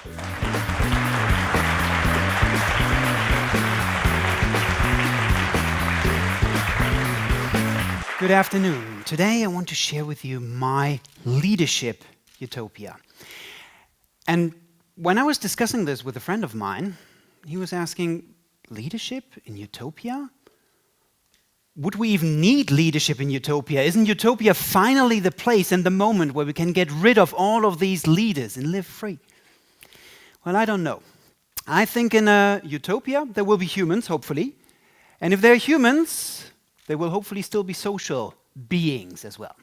Good afternoon. Today I want to share with you my leadership utopia. And when I was discussing this with a friend of mine, he was asking, leadership in utopia? Would we even need leadership in utopia? Isn't utopia finally the place and the moment where we can get rid of all of these leaders and live free? Well, I don't know. I think in a utopia there will be humans, hopefully. And if there are humans, there will hopefully still be social beings as well.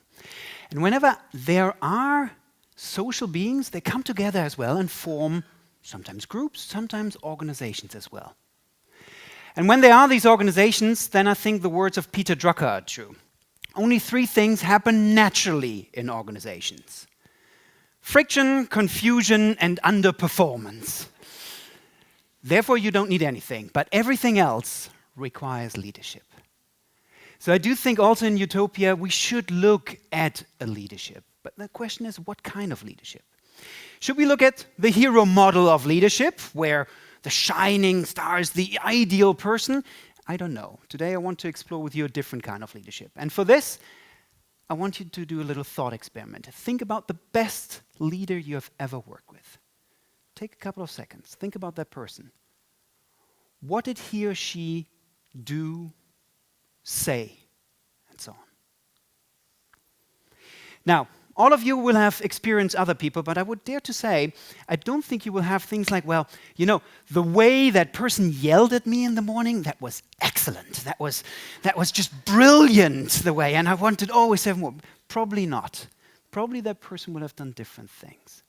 And whenever there are social beings, they come together as well and form sometimes groups, sometimes organizations as well. And when there are these organizations, then I think the words of Peter Drucker are true. Only 3 things happen naturally in organizations: friction, confusion, and underperformance. Therefore, you don't need anything, but everything else requires leadership. So I do think also in utopia we should look at a leadership. But the question is, what kind of leadership? Should we look at the hero model of leadership, where the shining star is the ideal person? I don't know. Today I want to explore with you a different kind of leadership. And for this, I want you to do a little thought experiment. Think about the best leader you have ever worked with. Take a couple of seconds. Think about that person. What did he or she do, say, and so on? Now, all of you will have experienced other people, but I would dare to say, I don't think you will have things like, well, you know, the way that person yelled at me in the morning, that was excellent. That was just brilliant, the way, and I wanted always to have more. Probably not. Probably that person would have done different things.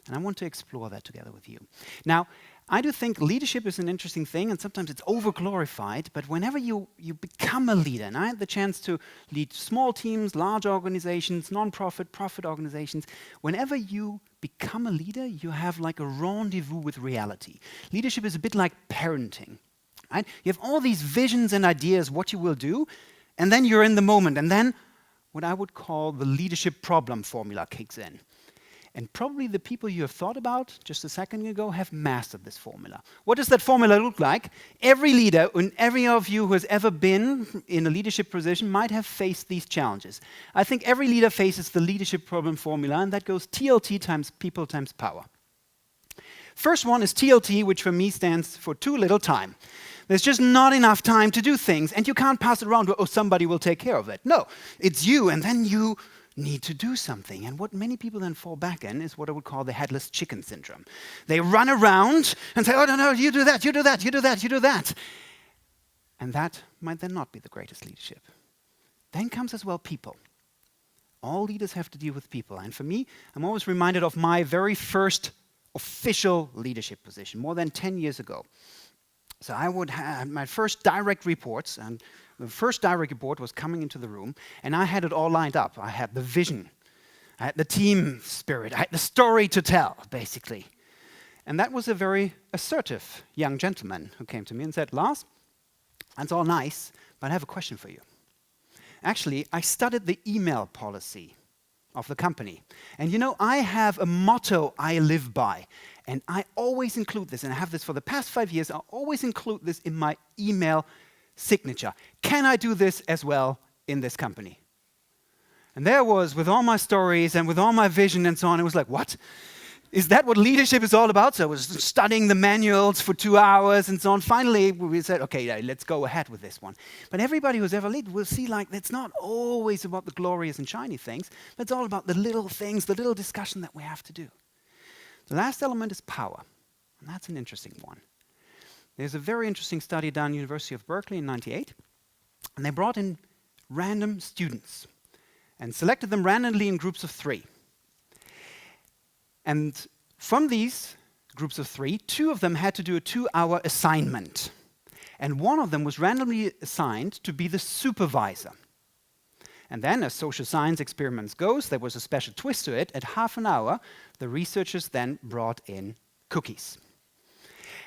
And I want to explore that together with you. Now, I do think leadership is an interesting thing, and sometimes it's over-glorified, but whenever you become a leader, and I had the chance to lead small teams, large organizations, non-profit, profit organizations, whenever you become a leader, you have like a rendezvous with reality. Leadership is a bit like parenting, right? You have all these visions and ideas what you will do, and then you're in the moment, and then what I would call the leadership problem formula kicks in. And probably the people you have thought about just a second ago have mastered this formula. What does that formula look like? Every leader and every of you who has ever been in a leadership position might have faced these challenges. I think every leader faces the leadership problem formula, and that goes TLT times people times power. First one is TLT, which for me stands for too little time. There's just not enough time to do things, and you can't pass it around to, oh, somebody will take care of it. No, it's you, and then you need to do something. And what many people then fall back in is what I would call the headless chicken syndrome. They run around and say, oh, no, you do that, you do that, you do that, you do that. And that might then not be the greatest leadership. Then comes as well people. All leaders have to deal with people. And for me, I'm always reminded of my very first official leadership position, more than 10 years ago. So I would have my first direct reports, and the first direct report was coming into the room, and I had it all lined up. I had the vision, I had the team spirit, I had the story to tell, basically. And that was a very assertive young gentleman who came to me and said, Lars, that's all nice, but I have a question for you. Actually, I studied the email policy of the company. And you know, I have a motto I live by, and I always include this, and I have this for the past 5 years, I always include this in my email signature. Can I do this as well in this company? And there I was with all my stories and with all my vision and so on. It was like, what? Is that what leadership is all about? So I was studying the manuals for 2 hours and so on. Finally, we said, okay, let's go ahead with this one. But everybody who's ever led will see like it's not always about the glorious and shiny things, but it's all about the little things, the little discussion that we have to do. The last element is power, and that's an interesting one. There's a very interesting study done at the University of Berkeley in '98, and they brought in random students and selected them randomly in groups of 3. And from these groups of 3, 2 of them had to do a 2-hour assignment. And one of them was randomly assigned to be the supervisor. And then, as social science experiments goes, there was a special twist to it. At half an hour, the researchers then brought in cookies.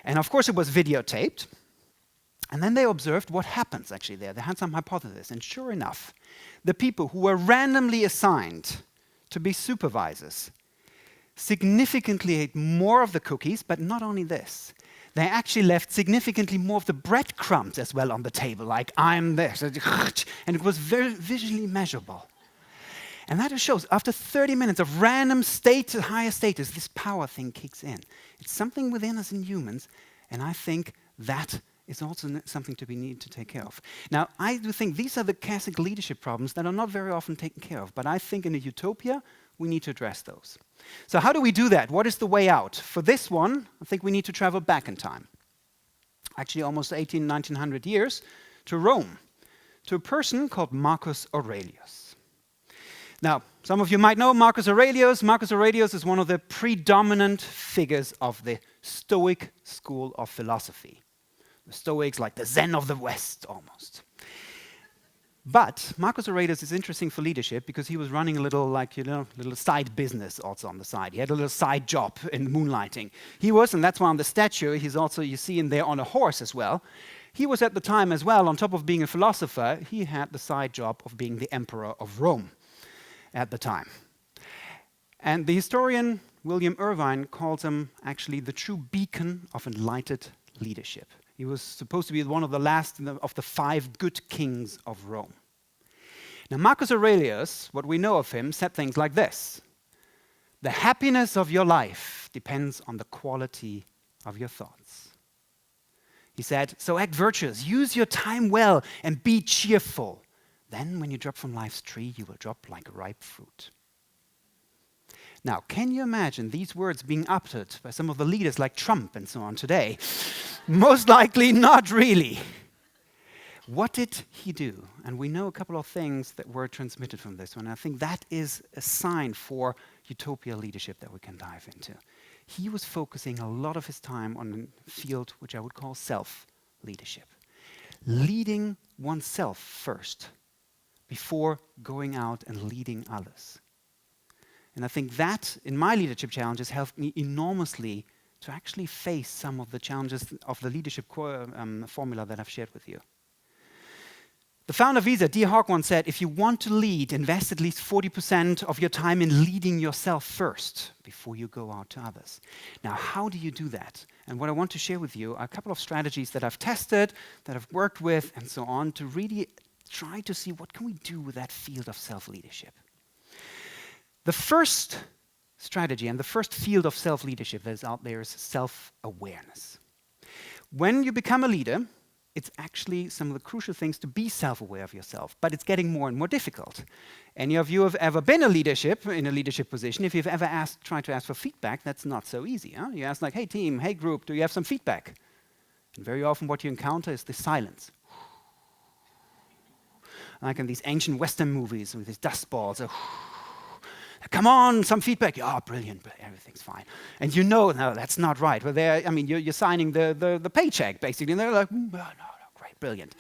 And of course, it was videotaped. And then they observed what happens actually there. They had some hypothesis. And sure enough, the people who were randomly assigned to be supervisors, significantly ate more of the cookies, but not only this. They actually left significantly more of the breadcrumbs as well on the table, like I'm this, and it was very visually measurable. And that just shows, after 30 minutes of random higher status, this power thing kicks in. It's something within us in humans, and I think that is also something we need to take care of. Now, I do think these are the classic leadership problems that are not very often taken care of, but I think in a utopia, we need to address those. So how do we do that? What is the way out? For this one, I think we need to travel back in time. Actually, almost 1900 years, to Rome, to a person called Marcus Aurelius. Now, some of you might know Marcus Aurelius. Marcus Aurelius is one of the predominant figures of the Stoic school of philosophy. The Stoics, like the Zen of the West, almost. But Marcus Aurelius is interesting for leadership because he was running a little, little side business also on the side. He had a little side job in moonlighting. He was, and that's why on the statue, he's also, you see him there on a horse as well. He was at the time as well, on top of being a philosopher, he had the side job of being the emperor of Rome at the time. And the historian William Irvine calls him actually the true beacon of enlightened leadership. He was supposed to be one of the last of the 5 good kings of Rome. Now, Marcus Aurelius, what we know of him, said things like this: the happiness of your life depends on the quality of your thoughts. He said, so act virtuous, use your time well, and be cheerful. Then, when you drop from life's tree, you will drop like ripe fruit. Now, can you imagine these words being uttered by some of the leaders like Trump and so on today? Most likely not really. What did he do? And we know a couple of things that were transmitted from this one. I think that is a sign for utopia leadership that we can dive into. He was focusing a lot of his time on a field which I would call self-leadership. Leading oneself first before going out and leading others. And I think that, in my leadership challenges, helped me enormously to actually face some of the challenges of the leadership formula that I've shared with you. The founder of Visa, D. Hawk, once said, if you want to lead, invest at least 40% of your time in leading yourself first before you go out to others. Now, how do you do that? And what I want to share with you are a couple of strategies that I've tested, that I've worked with, and so on, to really try to see what can we do with that field of self-leadership. The first strategy and the first field of self-leadership that is out there is self-awareness. When you become a leader, it's actually some of the crucial things to be self-aware of yourself, but it's getting more and more difficult. Any of you have ever been in a leadership position, if you've ever tried to ask for feedback, that's not so easy. Huh? You ask like, hey team, hey group, do you have some feedback? And very often what you encounter is the silence. Like in these ancient Western movies with these dust balls. Come on, some feedback. Yeah, brilliant, but everything's fine. And you know, no, that's not right. But you're signing the paycheck, basically. And they're like, no, great, brilliant.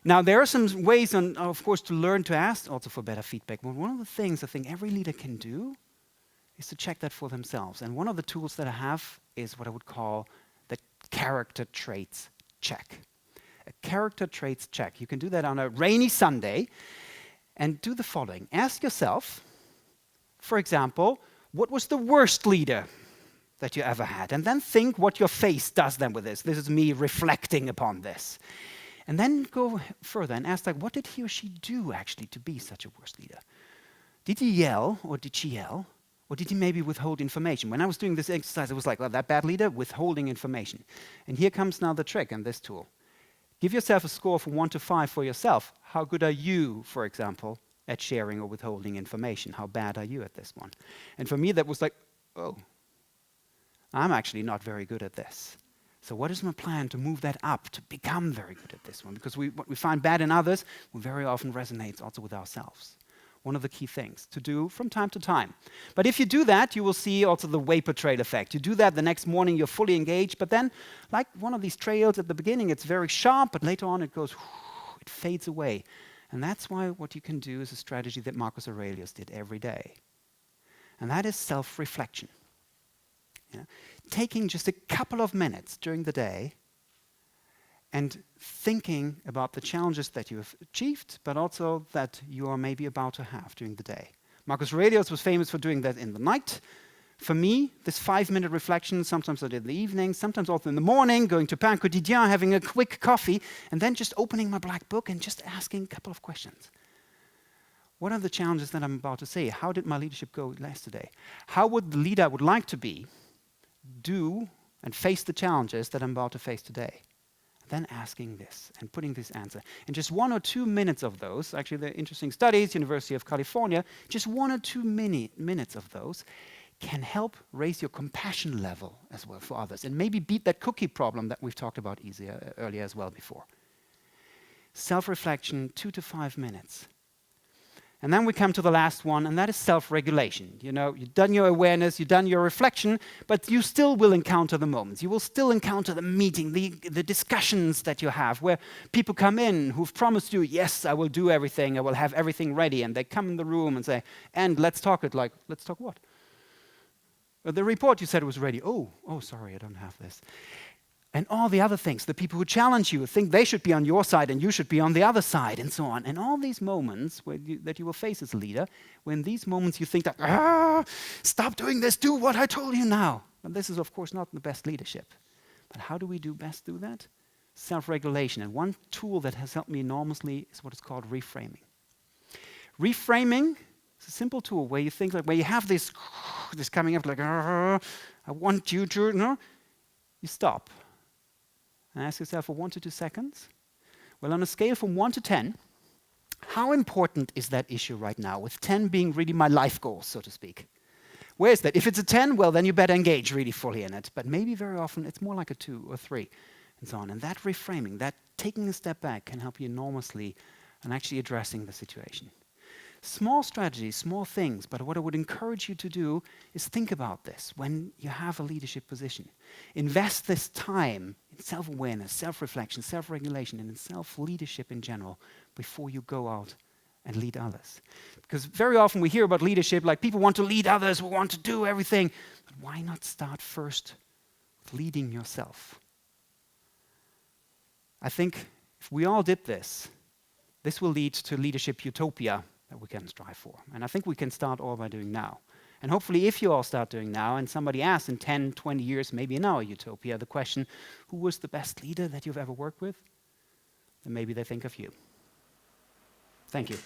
Now, there are some ways, of course, to learn to ask also for better feedback. But one of the things I think every leader can do is to check that for themselves. And one of the tools that I have is what I would call the character traits check. A character traits check. You can do that on a rainy Sunday. And do the following. Ask yourself, for example, what was the worst leader that you ever had? And then think what your face does then with this. This is me reflecting upon this. And then go further and ask, what did he or she do actually to be such a worst leader? Did he yell or did she yell? Or did he maybe withhold information? When I was doing this exercise, I was like, well, that bad leader, withholding information. And here comes now the trick in this tool. Give yourself a score from 1 to 5 for yourself. How good are you, for example, at sharing or withholding information? How bad are you at this one? And for me, that was like, oh, I'm actually not very good at this. So what is my plan to move that up, to become very good at this one? Because what we find bad in others will very often resonates also with ourselves. One of the key things to do from time to time. But if you do that, you will see also the vapor trail effect. You do that the next morning, you're fully engaged, but then, like one of these trails at the beginning, it's very sharp, but later on it goes, it fades away. And that's why what you can do is a strategy that Marcus Aurelius did every day. And that is self-reflection. Yeah? Taking just a couple of minutes during the day and thinking about the challenges that you have achieved, but also that you are maybe about to have during the day. Marcus Aurelius was famous for doing that in the night. For me, this 5-minute reflection, sometimes I did in the evening, sometimes also in the morning, going to Pain Quotidien, having a quick coffee, and then just opening my black book and just asking a couple of questions. What are the challenges that I'm about to say? How did my leadership go yesterday? How would the leader I would like to be do and face the challenges that I'm about to face today? Then asking this and putting this answer. And just 1 or 2 minutes of those, actually they're interesting studies, University of California, just 1 or 2 minutes of those can help raise your compassion level as well for others and maybe beat that cookie problem that we've talked about earlier as well before. Self-reflection, 2 to 5 minutes. And then we come to the last one, and that is self-regulation. You know, you've done your awareness, you've done your reflection, but you still will encounter the moments. You will still encounter the meeting, the discussions that you have, where people come in who've promised you, yes, I will do everything, I will have everything ready, and they come in the room and say, and let's talk it like, let's talk what? The report you said was ready. Oh, sorry, I don't have this. And all the other things, the people who challenge you think they should be on your side and you should be on the other side and so on. And all these moments that you will face as a leader, when these moments you think that, stop doing this, do what I told you now. And this is, of course, not the best leadership. But how do we best do that? Self-regulation. And one tool that has helped me enormously is what is called reframing. Reframing is a simple tool where you think, like, where you have this coming up, like, I want you to, no? You stop. And ask yourself for 1 to 2 seconds. Well, on a scale from 1 to 10, how important is that issue right now? With 10 being really my life goal, so to speak. Where is that? If it's a 10, well, then you better engage really fully in it. But maybe very often it's more like a 2 or 3 and so on. And that reframing, that taking a step back can help you enormously in actually addressing the situation. Small strategies, small things, but what I would encourage you to do is think about this when you have a leadership position. Invest this time in self-awareness, self-reflection, self-regulation, and in self-leadership in general before you go out and lead others. Because very often we hear about leadership like people want to lead others, we want to do everything. But why not start first with leading yourself? I think if we all did this, this will lead to leadership utopia that we can strive for. And I think we can start all by doing now. And hopefully if you all start doing now and somebody asks in 10, 20 years, maybe in our utopia, the question, who was the best leader that you've ever worked with? Then maybe they think of you. Thank you.